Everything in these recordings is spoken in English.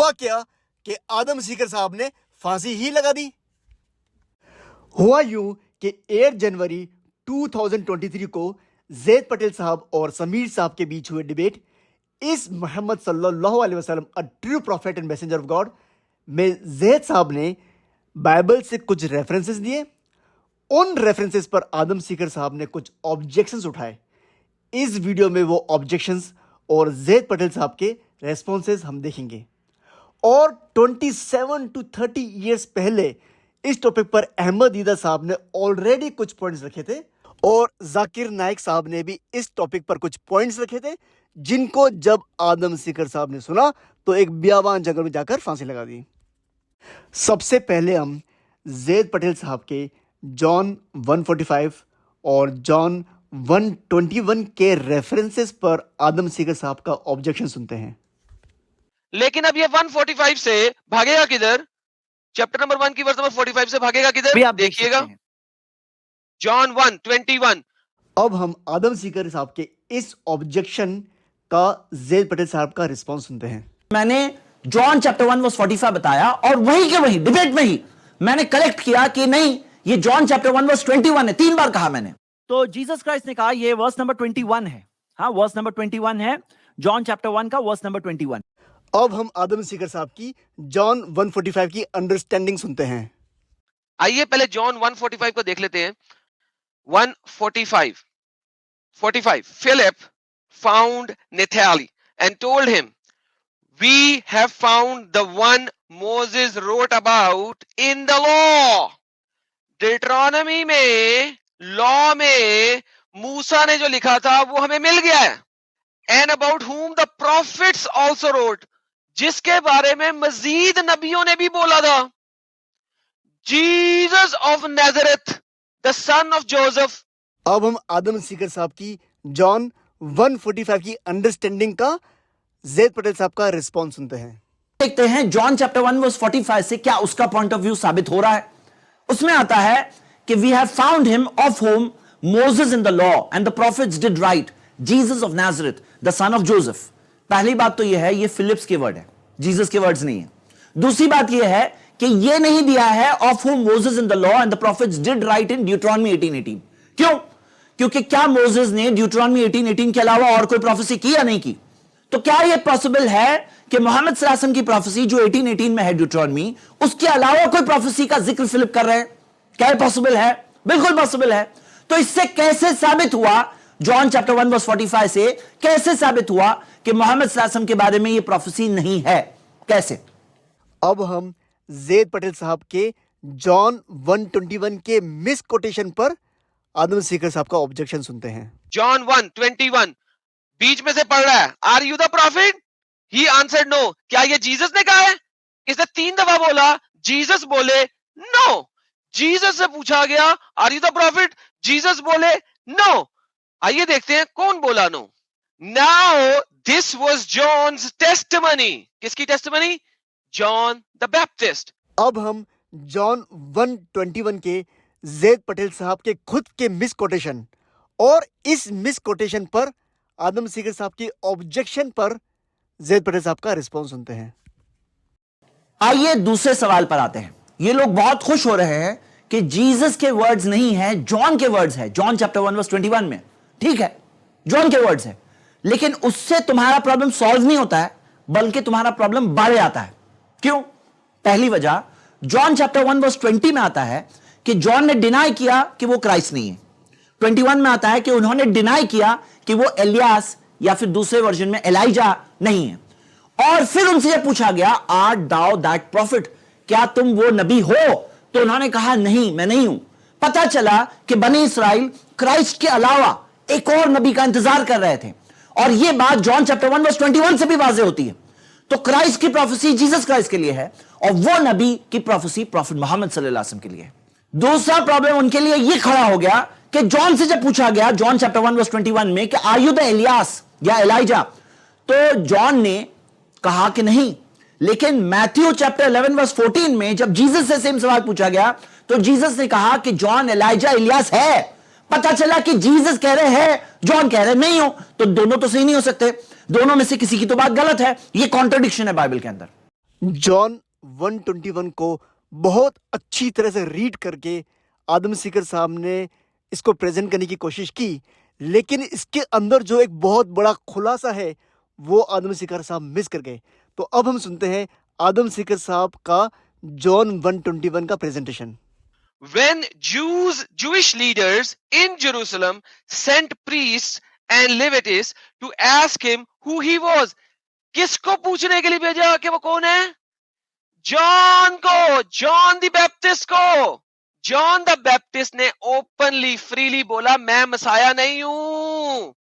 हुआ क्या कि आदम सीकर साहब ने फांसी ही लगा दी। हुआ यूं कि 8 जनवरी 2023 को जैद पटेल साहब और समीर साहब के बीच हुए डिबेट इस मोहम्मद सल्लल्लाहु अलैहि वसल्लम a true profit and messenger of God में जैद साहब ने बाइबल से कुछ रेफरेंसेस दिए। उन रेफरेंसेस पर आदम सीकर साहब ने कुछ ऑब्जेक्शंस उठाए। इस वीडियो में वो ऑब्जेक्शंस और जैद पटेल साहब के रेस्पॉन्सेस हम देखेंगे। और 27 to 30 ईयर्स पहले इस टॉपिक पर अहमद दीदा साहब ने ऑलरेडी कुछ पॉइंट्स रखे थे और जाकिर नाइक साहब ने भी इस टॉपिक पर कुछ पॉइंट्स रखे थे, जिनको जब आदम सीकर साहब ने सुना तो एक बियाबान जंगल में जाकर फांसी लगा दी। सबसे पहले हम जैद पटेल साहब के जॉन 145 और जॉन 121 के रेफरेंसेस पर आदम सीकर साहब का ऑब्जेक्शन सुनते हैं। लेकिन अब ये 145 से भागेगा किधर? चैप्टर नंबर 1 की वर्स नंबर 45 से भागेगा किधर? देखिएगा जॉन 1:21। अब हम आदम सीकर साहब के इस ऑब्जेक्शन का जैद पटेल साहब का रिस्पांस सुनते हैं। मैंने जॉन चैप्टर 1 वर्स 45 बताया और वही के वही डिबेट में ही मैंने करेक्ट किया कि नहीं, ये जॉन चैप्टर 1 वर्स 21 है। 3 बार कहा मैंने। तो जीसस क्राइस्ट ने कहा ये वर्स नंबर 21 है। हाँ, वर्स नंबर 21 है जॉन चैप्टर 1 का वर्स नंबर 21। अब हम आदम सीकर साहब की जॉन 145 की अंडरस्टैंडिंग सुनते हैं। आइए पहले जॉन 145 को देख लेते हैं। 1:45 Philip found Nathanael and told him, "We have found the one Moses wrote about in the law." डिट्रोनॉमी में, लॉ में मूसा ने जो लिखा था वो हमें मिल गया है। And about whom the prophets also wrote, जिसके बारे में मजीद नबियों ने भी बोला था। Jesus of Nazareth, the son of Joseph। अब हम आदम सीकर साहब की जॉन 145 की अंडरस्टैंडिंग का जैद पटेल साहब का रिस्पॉन्स सुनते हैं। देखते हैं जॉन चैप्टर 1 वर्स 45 से क्या उसका पॉइंट ऑफ व्यू साबित हो रहा है। उसमें आता है कि we have found him of whom Moses in the law and the prophets did write, Jesus of Nazareth the son of Joseph. पहली बात तो यह है, ये फिलिप्स के वर्ड है, जीसस के वर्ड्स नहीं है। दूसरी बात यह है कि यह नहीं दिया है of whom Moses in the law and the prophets did write in Deuteronomy 18:18। क्यों? क्योंकि क्या मोसेस ने ड्यूटरॉनमी 18:18 के अलावा और कोई प्रोफेसी की या नहीं की? तो क्या यह पॉसिबल है कि मोहम्मद सल्लल्लाहु अलैहि वसल्लम की प्रोफेसी जो 18:18 में है ड्यूटरॉनमी, उसके अलावा कोई प्रोफेसी का जिक्र फिलिप कर रहे हैं? क्या यह पॉसिबल है? बिल्कुल पॉसिबल है। तो इससे कैसे साबित हुआ, जॉन चैप्टर 1 वर्स 45 से कैसे साबित हुआ कि मोहम्मद सल्लल्लाहु अलैहि वसल्लम के बारे में यह प्रोफेसी नहीं है? कैसे? अब हम जैद पटेल साहब के जॉन 121 के मिस कोटेशन पर आदम सीकर साहब का ऑब्जेक्शन सुनते हैं। जॉन 1:21 बीच में से पढ़ रहा है, are you the prophet? He answered no. क्या ये जीसस ने कहा है? इसने 3 दफा बोला, जीसस बोले नो। जीसस से पूछा गया are you the prophet? Jesus बोले नो। आइए देखते हैं कौन बोला no. Now this was John's testimony. किसकी टेस्टिमनी? John the Baptist. अब हम जॉन 121 के जैद पटेल साहब के खुद के मिस कोटेशन और इस मिस कोटेशन पर आदम सीकर साहब की ऑब्जेक्शन पर जैद पटेल साहब का रिस्पॉन्स सुनते हैं। आइए दूसरे सवाल पर आते हैं। ये लोग बहुत खुश हो रहे हैं कि जीसस के वर्ड्स नहीं है, जॉन के वर्ड्स है। जॉन चैप्टर 1 वर्स 21 में, ठीक है, जॉन के वर्ड्स है, लेकिन उससे तुम्हारा प्रॉब्लम सॉल्व नहीं होता है, बल्कि तुम्हारा प्रॉब्लम बढ़ जाता है। क्यों? पहली वजह, जॉन चैप्टर 1 वर्स 20 में आता है कि जॉन ने डिनाई किया कि वो क्राइस्ट नहीं है। 21 में आता है कि उन्होंने डिनाई किया कि वो एलियास या फिर दूसरे वर्जन में एलाइजा नहीं है। और फिर उनसे यह पूछा गया, आर दाउ दैट प्रॉफिट? क्या तुम वो नबी हो? तो उन्होंने कहा नहीं, मैं नहीं हूं। पता चला कि बनी इसराइल क्राइस्ट के अलावा एक और नबी का इंतजार कर रहे थे। और यह बात जॉन चैप्टर 1 वर्स 21 से भी वाज़ेह होती है। तो क्राइस्ट की प्रोफेसी जीसस क्राइस्ट के लिए है और वो नबी की प्रोफेसी प्रॉफिट मोहम्मद सल्लल्लाहु अलैहि वसल्लम के लिए है। दूसरा प्रॉब्लम उनके लिए यह खड़ा हो गया कि जॉन से जब पूछा गया, जॉन चैप्टर 1 वर्स 21 में, कि आर यू द एलियास या एलाइजा, तो जॉन ने कहा कि नहीं। लेकिन मैथ्यू चैप्टर 11 वर्स 14 में जब जीसस से सेम सवाल पूछा गया तो जीसस ने कहा कि जॉन एलाइजा इलियास है। पता चला कि जीसस कह रहे हैं, जॉन कह रहे नहीं हो, तो दोनों तो सही नहीं हो सकते। दोनों में से किसी की तो बात गलत है। यह कॉन्ट्रडिक्शन है बाइबल के अंदर। जॉन 121 को बहुत अच्छी तरह से रीड करके आदम सीकर साहब ने इसको प्रेजेंट करने की कोशिश की, लेकिन इसके अंदर जो एक बहुत बड़ा खुलासा है वो आदम सीकर साहब मिस कर गए। तो अब हम सुनते हैं आदम सीकर साहब का जॉन 121 का presentation. When Jewish leaders in Jerusalem sent priests and Levites to ask him who he was, किसको पूछने के लिए भेजा कि वो कौन है? जॉन को, जॉन द बैप्टिस्ट को। जॉन द बैप्टिस्ट ने ओपनली फ्रीली बोला मैं मसाया नहीं हूं।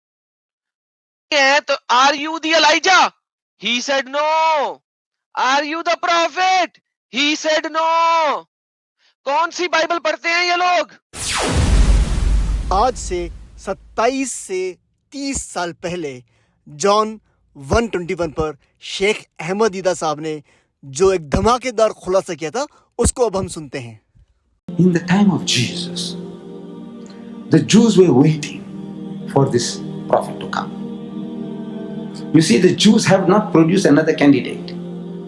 तो are you the Elijah? He said no. Are you the prophet? He said no. कौन सी बाइबल पढ़ते हैं ये लोग? आज से 27 से 30 साल पहले जॉन 121 पर शेख अहमद ईदा साहब ने जो एक धमाकेदार खुलासा किया था उसको अब हम सुनते हैं। In the time of Jesus, the Jews were waiting for this prophet to come. You see, the Jews have not produced another candidate.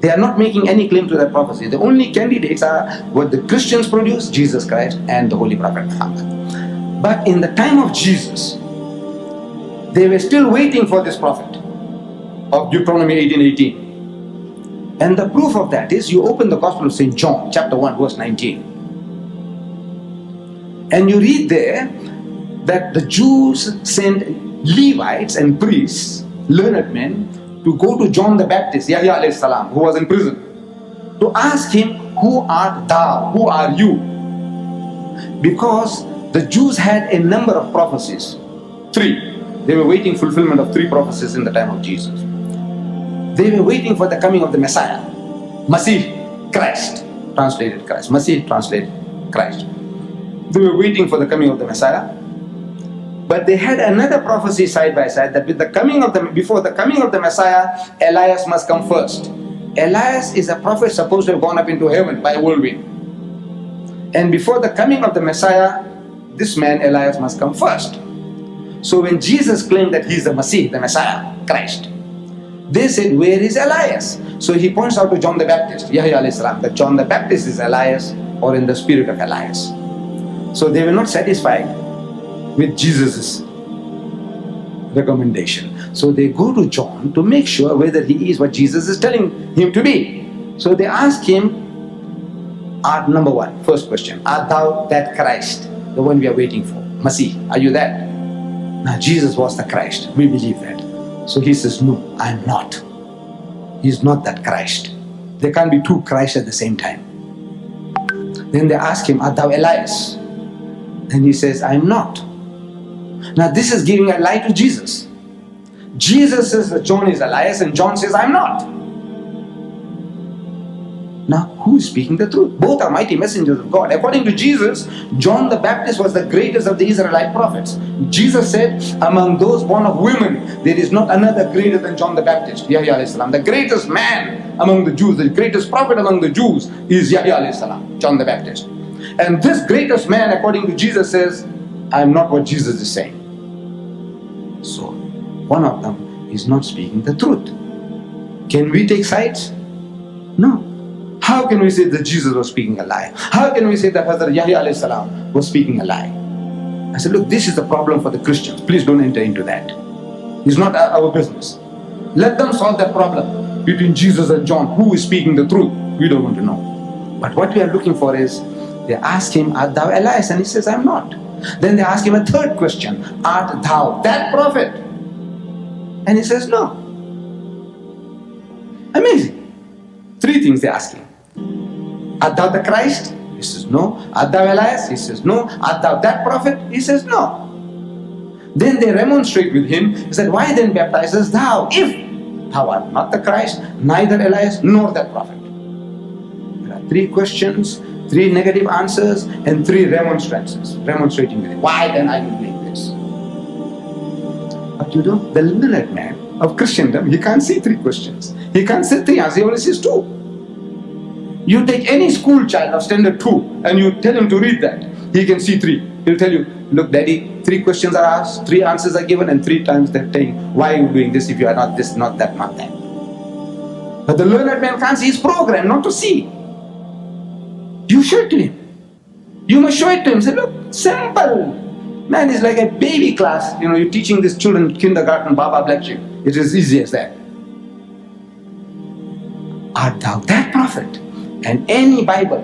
They are not making any claim to that prophecy. The only candidates are what the Christians produce, Jesus Christ and the Holy Prophet Muhammad. But in the time of Jesus, they were still waiting for this prophet of Deuteronomy 18:18. And the proof of that is you open the Gospel of St. John, chapter 1, verse 19. And you read there that the Jews sent Levites and priests, learned men, to go to John the Baptist, Yahya alayhi salam, who was in prison, to ask him, who art thou? Who are you? Because the Jews had a number of prophecies. 3. They were waiting fulfillment of 3 prophecies in the time of Jesus. They were waiting for the coming of the Messiah. Masih, Christ, translated Christ. Masih, translated Christ. They were waiting for the coming of the Messiah. But they had another prophecy side by side that with the coming of before the coming of the Messiah, Elias must come first. Elias is a prophet supposed to have gone up into heaven by a whirlwind. And before the coming of the Messiah, this man Elias must come first. So when Jesus claimed that he is the Masih, the Messiah, Christ, they said, where is Elias? So he points out to John the Baptist, Yahya alayhi salam, that John the Baptist is Elias or in the spirit of Elias. So they were not satisfied with Jesus' recommendation. So they go to John to make sure whether he is what Jesus is telling him to be. So they ask him, number 1, first question, art thou that Christ, the one we are waiting for? Masih, are you that? Now Jesus was the Christ, we believe that. So he says, no, I am not. He is not that Christ. There can't be 2 Christs at the same time. Then they ask him, art thou Elias? And he says, I am not. Now this is giving a lie to Jesus. Jesus says that John is Elias and John says, I am not. Now who is speaking the truth? Both are mighty messengers of God. According to Jesus, John the Baptist was the greatest of the Israelite prophets. Jesus said, among those born of women, there is not another greater than John the Baptist, Yahya alayhi salam. The greatest man among the Jews, the greatest prophet among the Jews is Yahya alayhi salam, John the Baptist. And this greatest man, according to Jesus, says, I am not what Jesus is saying. So, one of them is not speaking the truth. Can we take sides? No. How can we say that Jesus was speaking a lie? How can we say that Hazrat Yahya alayhi salam was speaking a lie? I said, look, this is the problem for the Christians. Please don't enter into that. It's not our business. Let them solve that problem between Jesus and John. Who is speaking the truth? We don't want to know. But what we are looking for is, they ask him, art thou Elias? And he says, I am not. Then they ask him a third question, art thou that prophet? And he says, no. Amazing. 3 things they ask him. Art thou the Christ? He says, no. Art thou Elias? He says, no. Art thou that prophet? He says, no. Then they remonstrate with him. He said, why then baptizest thou, if thou art not the Christ, neither Elias nor that prophet? There are 3 questions, 3 negative answers, and 3 remonstrances, remonstrating with him. Why then are you doing this? But you know, the learned man of Christendom, he can't see 3 questions. He can't see 3 answers, he only sees 2. You take any school child of standard 2 and you tell him to read that, he can see 3. He'll tell you, look daddy, 3 questions are asked, 3 answers are given, and 3 times they're saying, why are you doing this if you are not this, not that, not that? But the learned man can't see. He's programmed not to see. You show it to him. You must show it to him. Say, look, simple. Man, it's like a baby class. You know, you're teaching these children kindergarten, Baba bless you. It is easy as that. Art thou that prophet? And any Bible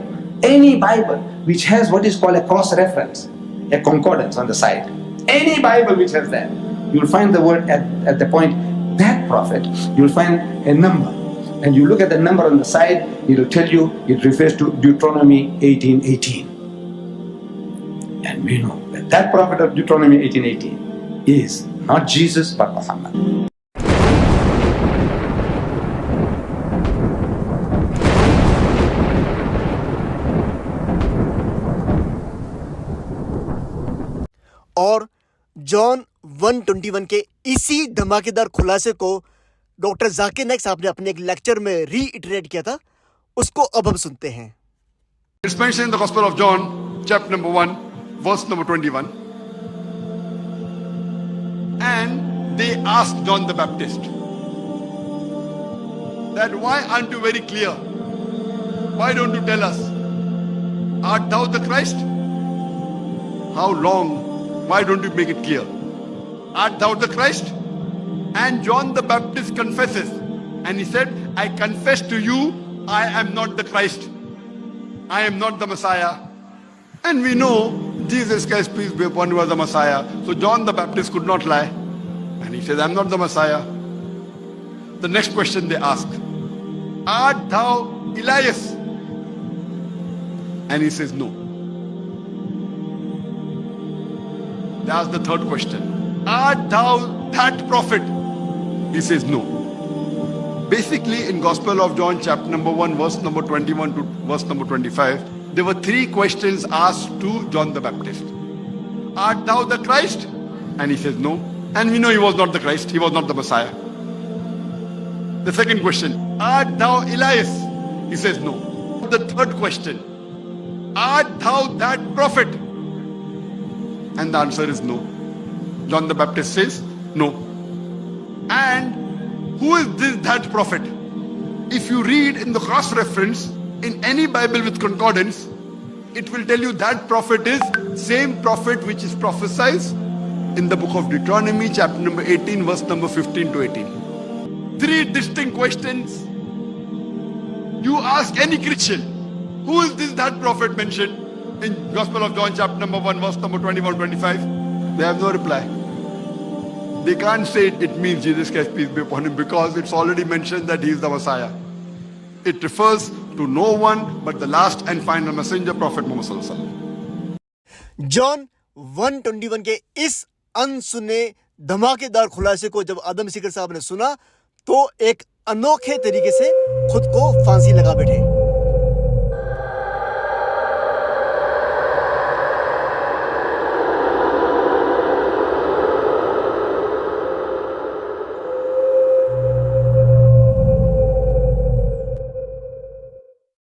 which has what is called a cross-reference, a concordance on the side, any Bible which has that, you'll find the word at the point, that prophet, you'll find a number. And you look at the number on the side, it'll tell you it refers to Deuteronomy 18:18. And we know that that prophet of Deuteronomy 18:18 is not Jesus but Muhammad. और John 1:21 के इसी धमाकेदार खुलासे को doctor Zakir Naik साहब ने अपने एक लेक्चर में रीइटरेट किया था, उसको अब हम सुनते हैं। It's mentioned in the Gospel of John, chapter number 1, verse number 21. And they asked John the Baptist that, why aren't you very clear? Why don't you tell us? Art thou the Christ? How long? Why don't you make it clear? Art thou the Christ? And John the Baptist confesses, and he said, I confess to you, I am not the Christ. I am not the Messiah. And we know Jesus Christ, peace be upon him, was the Messiah. So John the Baptist could not lie. And he says, I am not the Messiah. The next question they ask, art thou Elias? And he says, no. They ask the third question, art thou that prophet? He says, no. Basically, in Gospel of John, chapter number 1, verse number 21 to verse number 25, there were three questions asked to John the Baptist. Art thou the Christ? And he says, no. And we know he was not the Christ, he was not the Messiah. The second question, art thou Elias? He says, no. The third question, art thou that prophet? And the answer is no. John the Baptist says, no. And who is this that prophet? If you read in the cross-reference in any Bible with concordance, it will tell you that prophet is same prophet which is prophesied in the book of Deuteronomy, chapter number 18, verse number 15 to 18. Three distinct questions. You ask any Christian, who is this that prophet mentioned in Gospel of John, chapter number 1, verse number 21, 25? They have no reply. They can't say it means Jesus Christ, peace be upon him, because it's already mentioned that he is the Messiah. It refers to no one but the last and final messenger, Prophet Muhammad sallallahu alaihi wasallam. John 1:21 के इस अनसुने धमाकेदार खुलासे को जब आदम सीकर साहब ने सुना तो एक अनोखे तरीके से खुद को फांसी लगा बैठे।